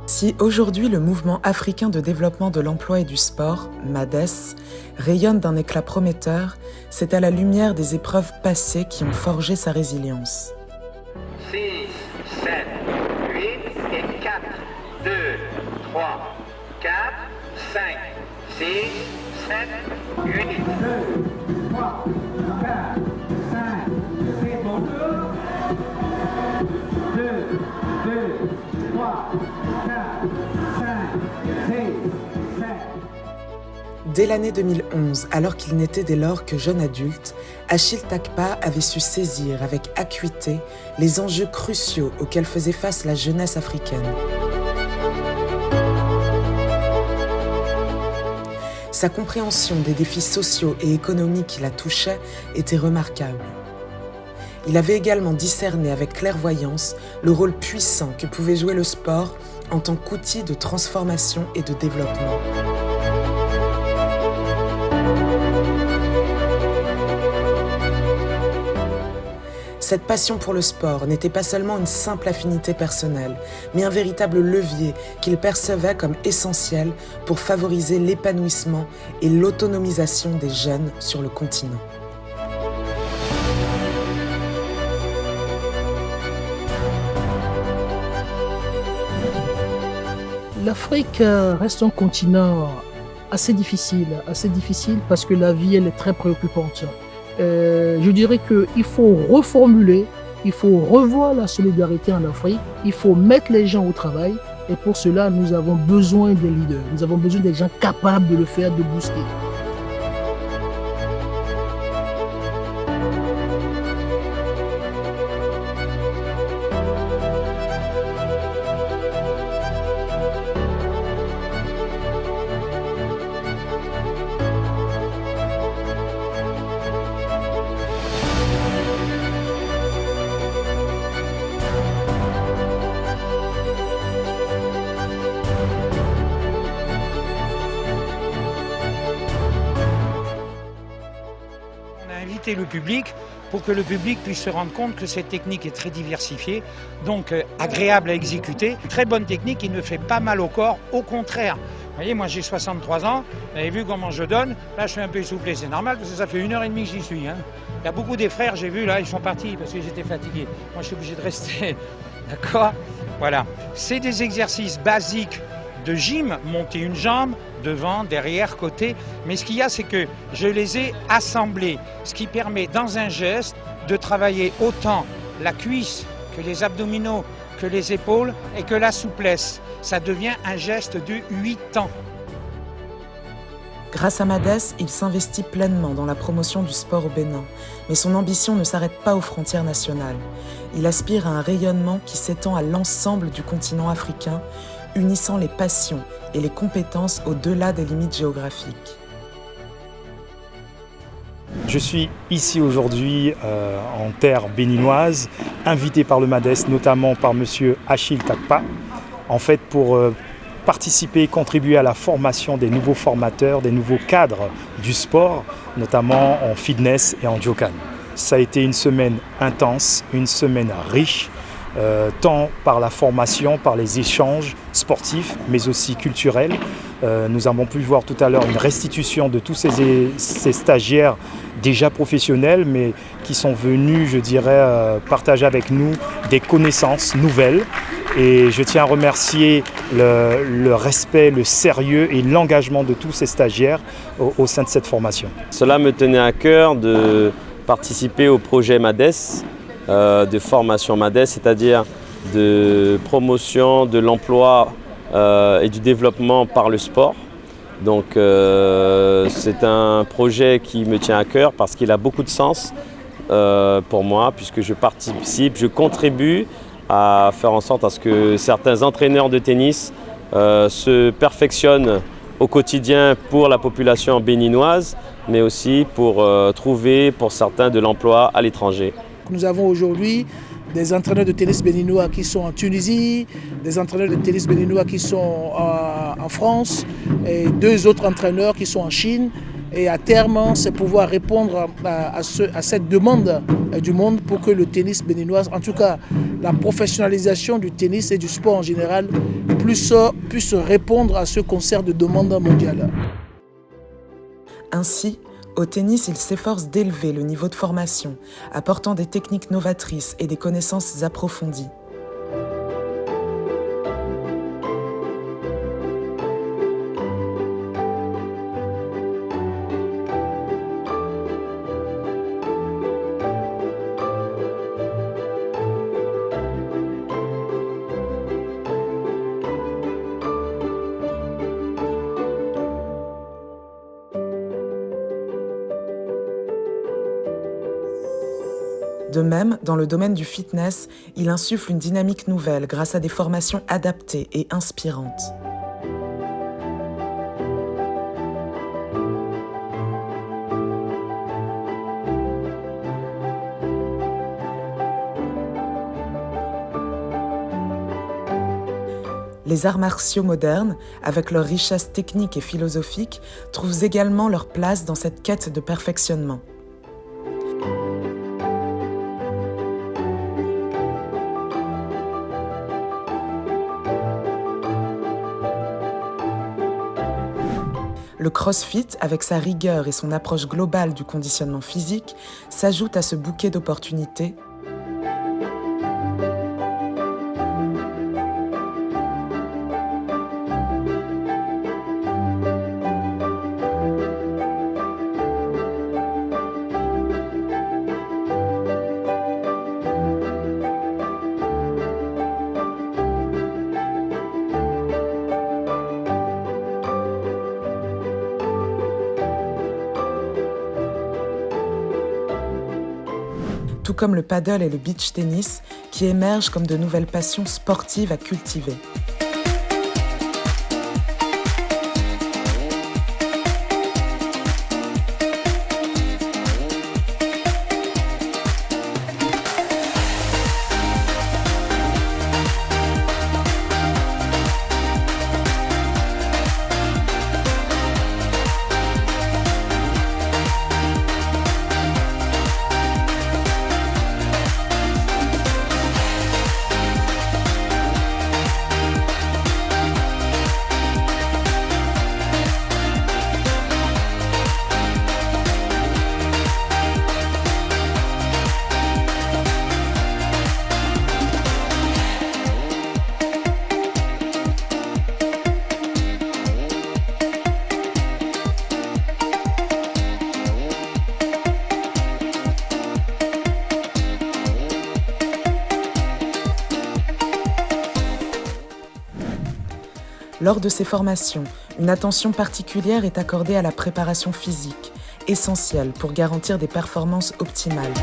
Si aujourd'hui le mouvement africain de développement de l'emploi et du sport, MADES, rayonne d'un éclat prometteur, c'est à la lumière des épreuves passées qui ont forgé sa résilience. 6, 7, 8 et 4, 2, 3, 4, 5, 6, 7, 8. 2, 3, 4, 5, c'est bon. 2, 3, 4, 5, 6, 7. Dès l'année 2011, alors qu'il n'était dès lors que jeune adulte, Achille Takpa avait su saisir avec acuité les enjeux cruciaux auxquels faisait face la jeunesse africaine. Sa compréhension des défis sociaux et économiques qui la touchaient était remarquable. Il avait également discerné avec clairvoyance le rôle puissant que pouvait jouer le sport en tant qu'outil de transformation et de développement. Cette passion pour le sport n'était pas seulement une simple affinité personnelle, mais un véritable levier qu'il percevait comme essentiel pour favoriser l'épanouissement et l'autonomisation des jeunes sur le continent. L'Afrique reste un continent assez difficile parce que la vie elle est très préoccupante. Je dirais qu'il faut reformuler, il faut revoir la solidarité en Afrique, il faut mettre les gens au travail et pour cela nous avons besoin des leaders, nous avons besoin des gens capables de le faire, de booster. Le public pour que le public puisse se rendre compte que cette technique est très diversifiée, donc agréable à exécuter. Très bonne technique qui ne fait pas mal au corps, au contraire. Vous voyez, moi j'ai 63 ans, vous avez vu comment je donne, là je suis un peu essoufflé, c'est normal parce que ça fait 1h30 que j'y suis. Il y a beaucoup des frères, j'ai vu là, ils sont partis parce que j'étais fatigué. Moi je suis obligé de rester, d'accord? Voilà, c'est des exercices basiques de gym, monter une jambe, devant, derrière, côté. Mais ce qu'il y a, c'est que je les ai assemblés, ce qui permet dans un geste de travailler autant la cuisse que les abdominaux, que les épaules et que la souplesse. Ça devient un geste de 8 ans. Grâce à MADES, il s'investit pleinement dans la promotion du sport au Bénin. Mais son ambition ne s'arrête pas aux frontières nationales. Il aspire à un rayonnement qui s'étend à l'ensemble du continent africain, unissant les passions et les compétences au-delà des limites géographiques. Je suis ici aujourd'hui en terre béninoise, invité par le MADES, notamment par M. Achille Takpa, en fait pour participer et contribuer à la formation des nouveaux formateurs, des nouveaux cadres du sport, notamment en fitness et en Jokan. Ça a été une semaine intense, une semaine riche, tant par la formation, par les échanges sportifs, mais aussi culturels. Nous avons pu voir tout à l'heure une restitution de tous ces stagiaires déjà professionnels, mais qui sont venus, je dirais, partager avec nous des connaissances nouvelles. Et je tiens à remercier le respect, le sérieux et l'engagement de tous ces stagiaires au sein de cette formation. Cela me tenait à cœur de participer au projet MADES, de formation MADES, c'est-à-dire de promotion de l'emploi et du développement par le sport. Donc c'est un projet qui me tient à cœur parce qu'il a beaucoup de sens pour moi, puisque je participe, je contribue à faire en sorte à ce que certains entraîneurs de tennis se perfectionnent au quotidien pour la population béninoise, mais aussi pour trouver pour certains de l'emploi à l'étranger. Nous avons aujourd'hui des entraîneurs de tennis béninois qui sont en Tunisie, des entraîneurs de tennis béninois qui sont en France et 2 autres entraîneurs qui sont en Chine. Et à terme, c'est pouvoir répondre à cette demande du monde pour que le tennis béninois, en tout cas la professionnalisation du tennis et du sport en général, puisse répondre à ce concert de demande mondiale. Ainsi, au tennis, il s'efforce d'élever le niveau de formation, apportant des techniques novatrices et des connaissances approfondies. De même, dans le domaine du fitness, il insuffle une dynamique nouvelle grâce à des formations adaptées et inspirantes. Les arts martiaux modernes, avec leur richesse technique et philosophique, trouvent également leur place dans cette quête de perfectionnement. Le CrossFit, avec sa rigueur et son approche globale du conditionnement physique, s'ajoute à ce bouquet d'opportunités. Tout comme le paddle et le beach tennis, qui émergent comme de nouvelles passions sportives à cultiver. Lors de ces formations, une attention particulière est accordée à la préparation physique, essentielle pour garantir des performances optimales.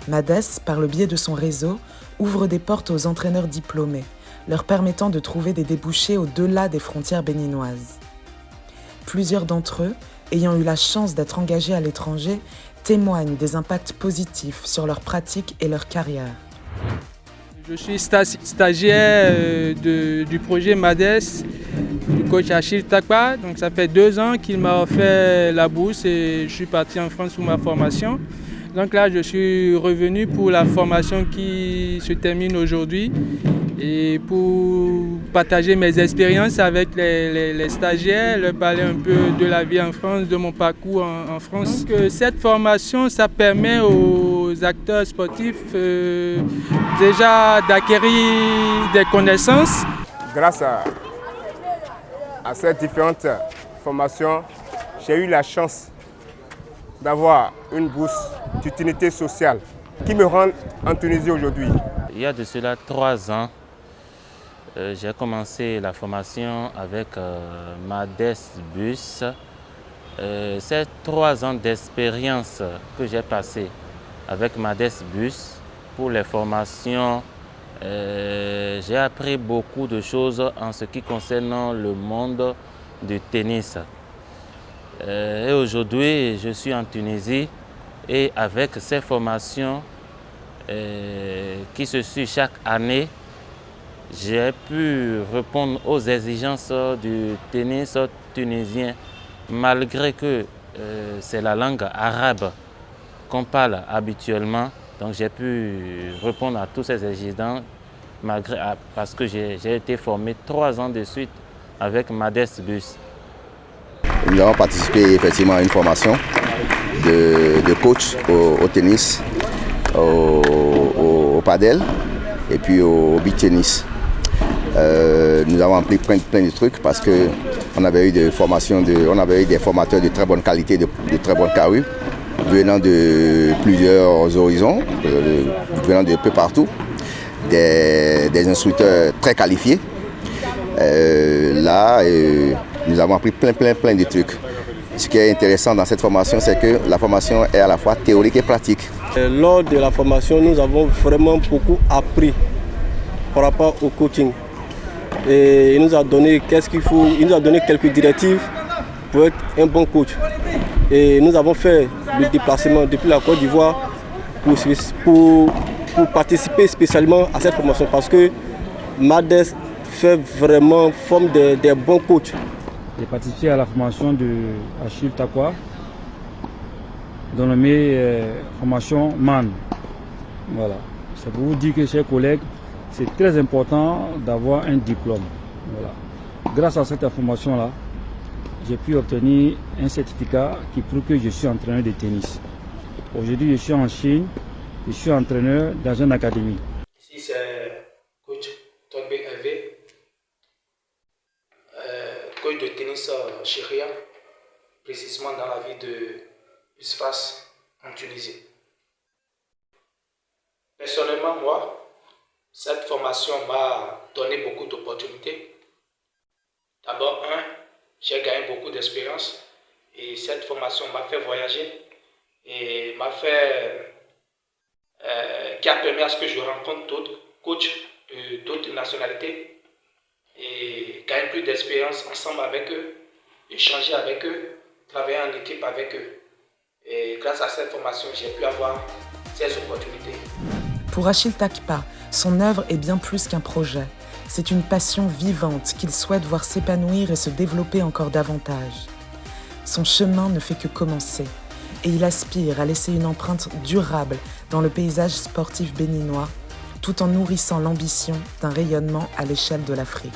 MADES, par le biais de son réseau, ouvre des portes aux entraîneurs diplômés, leur permettant de trouver des débouchés au-delà des frontières béninoises. Plusieurs d'entre eux, ayant eu la chance d'être engagés à l'étranger, témoignent des impacts positifs sur leur pratique et leur carrière. Je suis stagiaire du projet MADES du coach Achille Takpa. Donc ça fait 2 ans qu'il m'a offert la bourse et je suis parti en France pour ma formation. Donc là, je suis revenu pour la formation qui se termine aujourd'hui et pour partager mes expériences avec les stagiaires, leur parler un peu de la vie en France, de mon parcours en France. Donc, cette formation, ça permet aux acteurs sportifs déjà d'acquérir des connaissances. Grâce à ces différentes formations, j'ai eu la chance d'avoir une bourse d'utilité sociale qui me rend en Tunisie aujourd'hui. Il y a de cela 3 ans, J'ai commencé la formation avec MADES Bus. Ces 3 ans d'expérience que j'ai passé avec MADES Bus pour les formations, j'ai appris beaucoup de choses en ce qui concerne le monde du tennis. Et aujourd'hui, je suis en Tunisie et avec ces formations qui se suivent chaque année, j'ai pu répondre aux exigences du tennis tunisien, malgré que c'est la langue arabe qu'on parle habituellement. Donc j'ai pu répondre à tous ces exigences parce que j'ai été formé 3 ans de suite avec MADES Bus. Nous avons participé effectivement à une formation de coach au tennis, au padel et puis au beach tennis. Nous avons appris plein de trucs parce qu'on avait eu des formations, on avait eu des formateurs de très bonne qualité, de très bonne carrure, venant de plusieurs horizons, venant de peu partout, des instructeurs très qualifiés. Nous avons appris plein de trucs. Ce qui est intéressant dans cette formation, c'est que la formation est à la fois théorique et pratique. Lors de la formation, nous avons vraiment beaucoup appris par rapport au coaching. Et il nous a donné il nous a donné quelques directives pour être un bon coach. Et nous avons fait le déplacement depuis la Côte d'Ivoire pour participer spécialement à cette formation parce que MADES forme des bons coachs. J'ai participé à la formation de Achille Takpa, dénommée formation MAN. Voilà. C'est pour vous dire que, chers collègues, c'est très important d'avoir un diplôme. Voilà. Grâce à cette formation-là, j'ai pu obtenir un certificat qui prouve que je suis entraîneur de tennis. Aujourd'hui, je suis en Chine, je suis entraîneur dans une académie. Ici, c'est coach Togbek Hervé, coach de tennis Chiria, précisément dans la ville de Usfas, en Tunisie. Personnellement, moi, cette formation m'a donné beaucoup d'opportunités. D'abord, j'ai gagné beaucoup d'expérience et cette formation m'a fait voyager et qui a permis à ce que je rencontre d'autres coachs d'autres nationalités et gagne plus d'expérience ensemble avec eux, échanger avec eux, travailler en équipe avec eux. Et grâce à cette formation, j'ai pu avoir ces opportunités. Pour Achille Takpa, son œuvre est bien plus qu'un projet. C'est une passion vivante qu'il souhaite voir s'épanouir et se développer encore davantage. Son chemin ne fait que commencer et il aspire à laisser une empreinte durable dans le paysage sportif béninois tout en nourrissant l'ambition d'un rayonnement à l'échelle de l'Afrique.